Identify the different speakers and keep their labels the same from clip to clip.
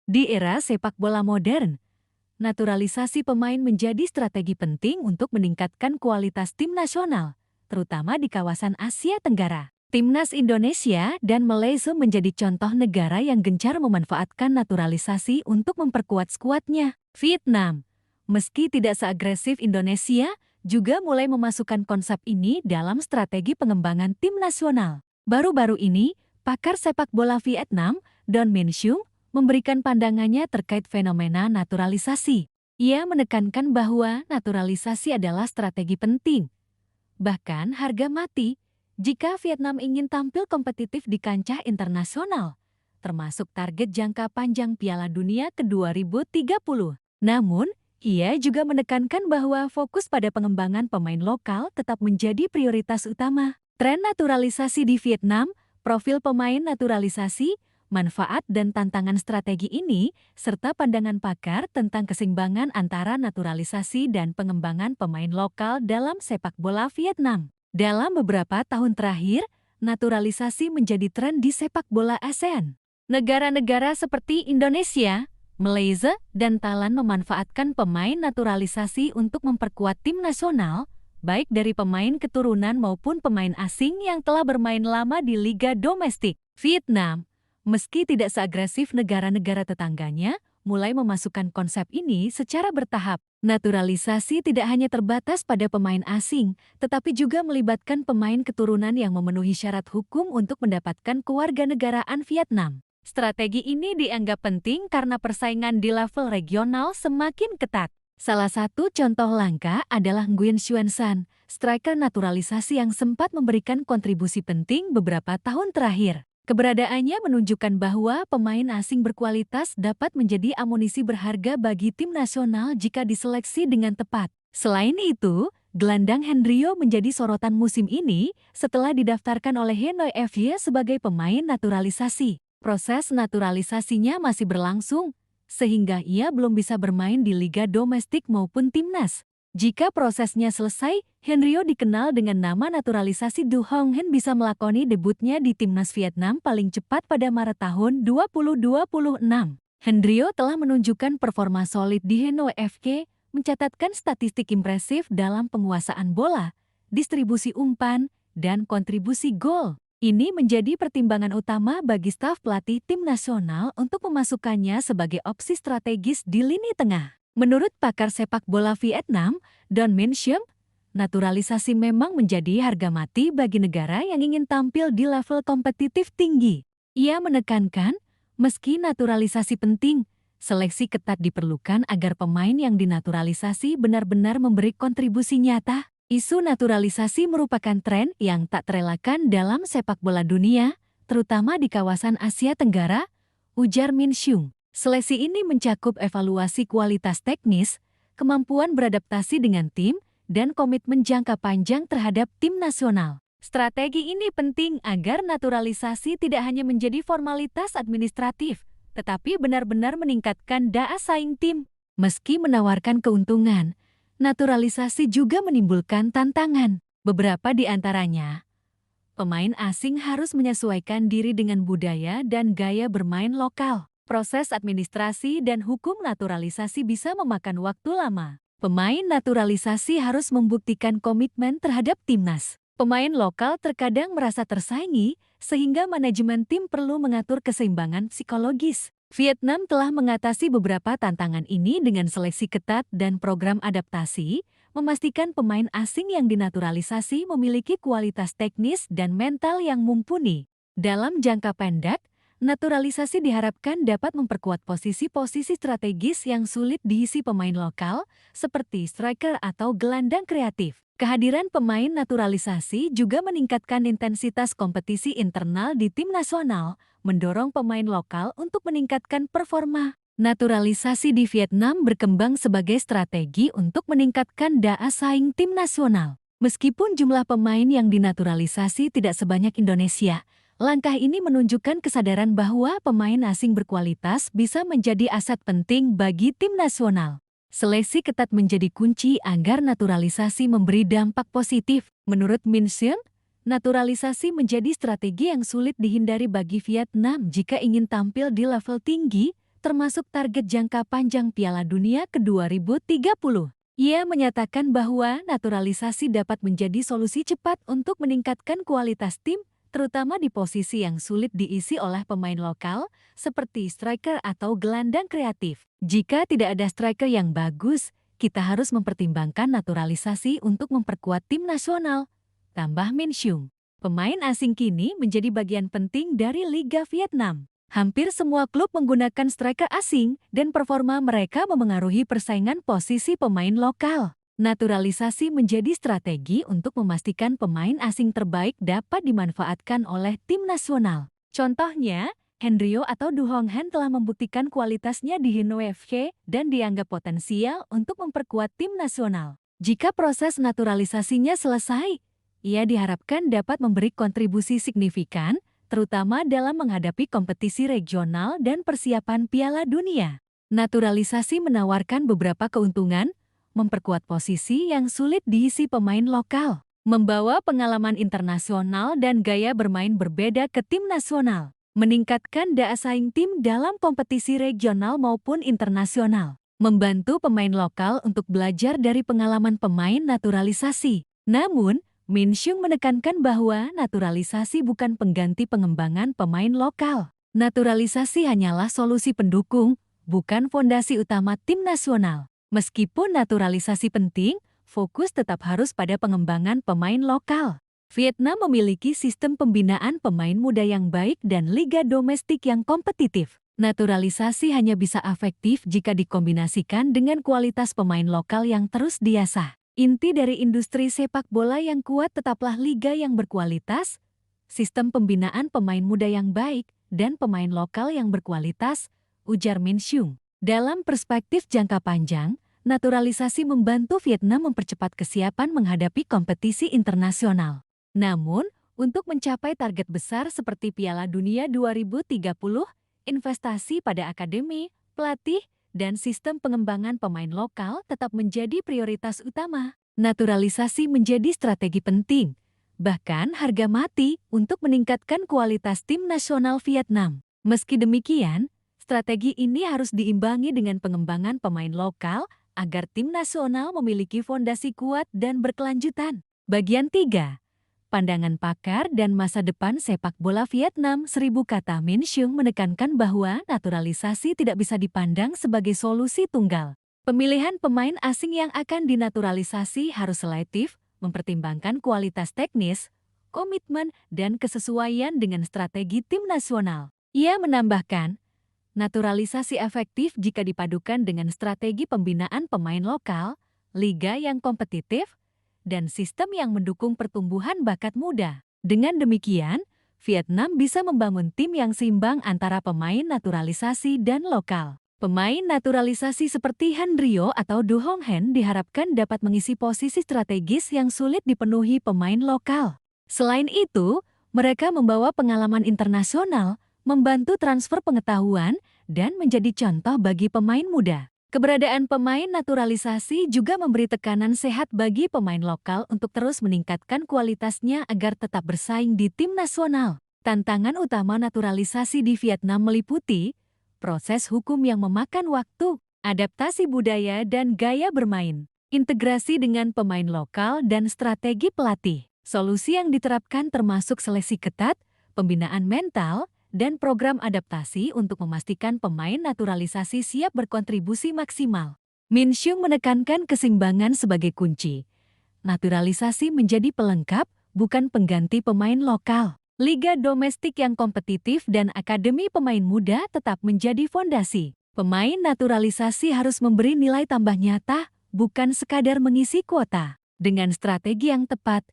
Speaker 1: Di era sepak bola modern, naturalisasi pemain menjadi strategi penting untuk meningkatkan kualitas tim nasional, terutama di kawasan Asia Tenggara. Timnas Indonesia dan Malaysia menjadi contoh negara yang gencar memanfaatkan naturalisasi untuk memperkuat skuadnya. Vietnam, meski tidak seagresif Indonesia, juga mulai memasukkan konsep ini dalam strategi pengembangan tim nasional. Baru-baru ini, pakar sepak bola Vietnam, Don Min Sung, memberikan pandangannya terkait fenomena naturalisasi. Ia menekankan bahwa naturalisasi adalah strategi penting, bahkan harga mati, jika Vietnam ingin tampil kompetitif di kancah internasional, termasuk target jangka panjang Piala Dunia ke-2030. Namun, ia juga menekankan bahwa fokus pada pengembangan pemain lokal tetap menjadi prioritas utama. Tren naturalisasi di Vietnam, profil pemain naturalisasi, manfaat dan tantangan strategi ini, serta pandangan pakar tentang keseimbangan antara naturalisasi dan pengembangan pemain lokal dalam sepak bola Vietnam. Dalam beberapa tahun terakhir, naturalisasi menjadi tren di sepak bola ASEAN. Negara-negara seperti Indonesia, Malaysia, dan Thailand memanfaatkan pemain naturalisasi untuk memperkuat tim nasional, baik dari pemain keturunan maupun pemain asing yang telah bermain lama di liga domestik. Vietnam, meski tidak seagresif negara-negara tetangganya, mulai memasukkan konsep ini secara bertahap. Naturalisasi tidak hanya terbatas pada pemain asing, tetapi juga melibatkan pemain keturunan yang memenuhi syarat hukum untuk mendapatkan kewarganegaraan Vietnam. Strategi ini dianggap penting karena persaingan di level regional semakin ketat. Salah satu contoh langka adalah Nguyen Xuan San, striker naturalisasi yang sempat memberikan kontribusi penting beberapa tahun terakhir. Keberadaannya menunjukkan bahwa pemain asing berkualitas dapat menjadi amunisi berharga bagi tim nasional jika diseleksi dengan tepat. Selain itu, gelandang Hendrio menjadi sorotan musim ini setelah didaftarkan oleh Hanoi FC sebagai pemain naturalisasi. Proses naturalisasinya masih berlangsung, sehingga ia belum bisa bermain di liga domestik maupun timnas. Jika prosesnya selesai, Hendrio dikenal dengan nama naturalisasi Du Hong Hen bisa melakoni debutnya di timnas Vietnam paling cepat pada Maret tahun 2026. Hendrio telah menunjukkan performa solid di Hanoi FC, mencatatkan statistik impresif dalam penguasaan bola, distribusi umpan, dan kontribusi gol. Ini menjadi pertimbangan utama bagi staf pelatih tim nasional untuk memasukkannya sebagai opsi strategis di lini tengah. Menurut pakar sepak bola Vietnam, Don Min Sung, naturalisasi memang menjadi harga mati bagi negara yang ingin tampil di level kompetitif tinggi. Ia menekankan, meski naturalisasi penting, seleksi ketat diperlukan agar pemain yang dinaturalisasi benar-benar memberi kontribusi nyata. Isu naturalisasi merupakan tren yang tak terelakkan dalam sepak bola dunia, terutama di kawasan Asia Tenggara, ujar Min Sung. Seleksi ini mencakup evaluasi kualitas teknis, kemampuan beradaptasi dengan tim, dan komitmen jangka panjang terhadap tim nasional. Strategi ini penting agar naturalisasi tidak hanya menjadi formalitas administratif, tetapi benar-benar meningkatkan daya saing tim. Meski menawarkan keuntungan, naturalisasi juga menimbulkan tantangan. Beberapa di antaranya, pemain asing harus menyesuaikan diri dengan budaya dan gaya bermain lokal. Proses administrasi dan hukum naturalisasi bisa memakan waktu lama. Pemain naturalisasi harus membuktikan komitmen terhadap timnas. Pemain lokal terkadang merasa tersaingi, sehingga manajemen tim perlu mengatur keseimbangan psikologis. Vietnam telah mengatasi beberapa tantangan ini dengan seleksi ketat dan program adaptasi, memastikan pemain asing yang dinaturalisasi memiliki kualitas teknis dan mental yang mumpuni. Dalam jangka pendek, naturalisasi diharapkan dapat memperkuat posisi-posisi strategis yang sulit diisi pemain lokal, seperti striker atau gelandang kreatif. Kehadiran pemain naturalisasi juga meningkatkan intensitas kompetisi internal di tim nasional, mendorong pemain lokal untuk meningkatkan performa. Naturalisasi di Vietnam berkembang sebagai strategi untuk meningkatkan daya saing tim nasional. Meskipun jumlah pemain yang dinaturalisasi tidak sebanyak Indonesia, langkah ini menunjukkan kesadaran bahwa pemain asing berkualitas bisa menjadi aset penting bagi tim nasional. Seleksi ketat menjadi kunci agar naturalisasi memberi dampak positif. Menurut Min Sung, naturalisasi menjadi strategi yang sulit dihindari bagi Vietnam jika ingin tampil di level tinggi, termasuk target jangka panjang Piala Dunia ke-2030. Ia menyatakan bahwa naturalisasi dapat menjadi solusi cepat untuk meningkatkan kualitas tim, terutama di posisi yang sulit diisi oleh pemain lokal, seperti striker atau gelandang kreatif. Jika tidak ada striker yang bagus, kita harus mempertimbangkan naturalisasi untuk memperkuat tim nasional, tambah Min Xiong. Pemain asing kini menjadi bagian penting dari Liga Vietnam. Hampir semua klub menggunakan striker asing dan performa mereka memengaruhi persaingan posisi pemain lokal. Naturalisasi menjadi strategi untuk memastikan pemain asing terbaik dapat dimanfaatkan oleh tim nasional. Contohnya, Henryo atau Du Hong Han telah membuktikan kualitasnya di Hanoi FC dan dianggap potensial untuk memperkuat tim nasional. Jika proses naturalisasinya selesai, ia diharapkan dapat memberi kontribusi signifikan, terutama dalam menghadapi kompetisi regional dan persiapan Piala Dunia. Naturalisasi menawarkan beberapa keuntungan, memperkuat posisi yang sulit diisi pemain lokal, membawa pengalaman internasional dan gaya bermain berbeda ke tim nasional, meningkatkan daya saing tim dalam kompetisi regional maupun internasional, membantu pemain lokal untuk belajar dari pengalaman pemain naturalisasi. Namun, Min Xiong menekankan bahwa naturalisasi bukan pengganti pengembangan pemain lokal. Naturalisasi hanyalah solusi pendukung, bukan fondasi utama tim nasional. Meskipun naturalisasi penting, fokus tetap harus pada pengembangan pemain lokal. Vietnam memiliki sistem pembinaan pemain muda yang baik dan liga domestik yang kompetitif. Naturalisasi hanya bisa efektif jika dikombinasikan dengan kualitas pemain lokal yang terus diasah. Inti dari industri sepak bola yang kuat tetaplah liga yang berkualitas, sistem pembinaan pemain muda yang baik, dan pemain lokal yang berkualitas, ujar Min Xiong. Dalam perspektif jangka panjang, naturalisasi membantu Vietnam mempercepat kesiapan menghadapi kompetisi internasional. Namun, untuk mencapai target besar seperti Piala Dunia 2030, investasi pada akademi, pelatih, dan sistem pengembangan pemain lokal tetap menjadi prioritas utama. Naturalisasi menjadi strategi penting, bahkan harga mati untuk meningkatkan kualitas tim nasional Vietnam. Meski demikian, strategi ini harus diimbangi dengan pengembangan pemain lokal agar tim nasional memiliki fondasi kuat dan berkelanjutan. Bagian 3. Pandangan pakar dan masa depan sepak bola Vietnam. 1000 kata. Min Xiong menekankan bahwa naturalisasi tidak bisa dipandang sebagai solusi tunggal. Pemilihan pemain asing yang akan dinaturalisasi harus selektif, mempertimbangkan kualitas teknis, komitmen, dan kesesuaian dengan strategi tim nasional. Ia menambahkan, naturalisasi efektif jika dipadukan dengan strategi pembinaan pemain lokal, liga yang kompetitif, dan sistem yang mendukung pertumbuhan bakat muda. Dengan demikian, Vietnam bisa membangun tim yang seimbang antara pemain naturalisasi dan lokal. Pemain naturalisasi seperti Henryo atau Du Hong Han diharapkan dapat mengisi posisi strategis yang sulit dipenuhi pemain lokal. Selain itu, mereka membawa pengalaman internasional, membantu transfer pengetahuan, dan menjadi contoh bagi pemain muda. Keberadaan pemain naturalisasi juga memberi tekanan sehat bagi pemain lokal untuk terus meningkatkan kualitasnya agar tetap bersaing di tim nasional. Tantangan utama naturalisasi di Vietnam meliputi proses hukum yang memakan waktu, adaptasi budaya dan gaya bermain, integrasi dengan pemain lokal dan strategi pelatih. Solusi yang diterapkan termasuk seleksi ketat, pembinaan mental, dan program adaptasi untuk memastikan pemain naturalisasi siap berkontribusi maksimal. Min Xiong menekankan keseimbangan sebagai kunci. Naturalisasi menjadi pelengkap, bukan pengganti pemain lokal. Liga domestik yang kompetitif dan akademi pemain muda tetap menjadi fondasi. Pemain naturalisasi harus memberi nilai tambah nyata, bukan sekadar mengisi kuota. Dengan strategi yang tepat,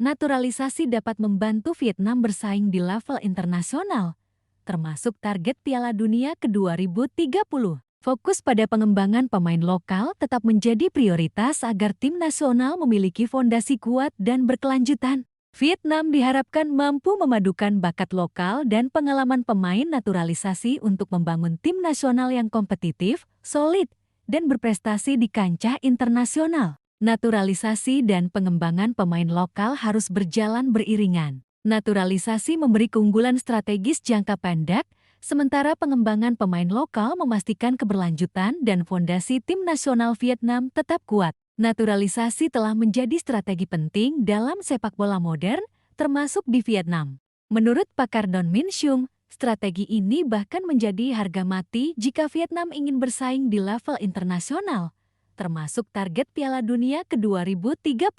Speaker 1: naturalisasi dapat membantu Vietnam bersaing di level internasional, termasuk target Piala Dunia ke-2030. Fokus pada pengembangan pemain lokal tetap menjadi prioritas agar tim nasional memiliki fondasi kuat dan berkelanjutan. Vietnam diharapkan mampu memadukan bakat lokal dan pengalaman pemain naturalisasi untuk membangun tim nasional yang kompetitif, solid, dan berprestasi di kancah internasional. Naturalisasi dan pengembangan pemain lokal harus berjalan beriringan. Naturalisasi memberi keunggulan strategis jangka pendek, Sementara pengembangan pemain lokal memastikan keberlanjutan dan fondasi tim nasional Vietnam tetap kuat. Naturalisasi telah menjadi strategi penting dalam sepak bola modern, termasuk di Vietnam. Menurut pakar Don Min Sung, strategi ini bahkan menjadi harga mati jika Vietnam ingin bersaing di level internasional, termasuk target Piala Dunia ke-2030.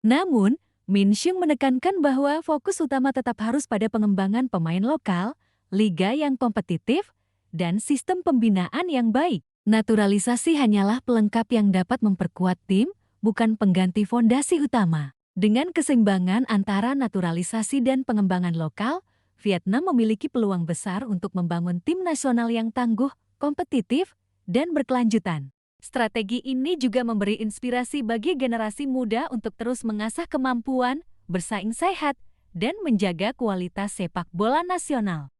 Speaker 1: Namun, Min Sung menekankan bahwa fokus utama tetap harus pada pengembangan pemain lokal, liga yang kompetitif, dan sistem pembinaan yang baik. Naturalisasi hanyalah pelengkap yang dapat memperkuat tim, bukan pengganti fondasi utama. Dengan keseimbangan antara naturalisasi dan pengembangan lokal, Vietnam memiliki peluang besar untuk membangun tim nasional yang tangguh, kompetitif, dan berkelanjutan. Strategi ini juga memberi inspirasi bagi generasi muda untuk terus mengasah kemampuan, bersaing sehat, dan menjaga kualitas sepak bola nasional.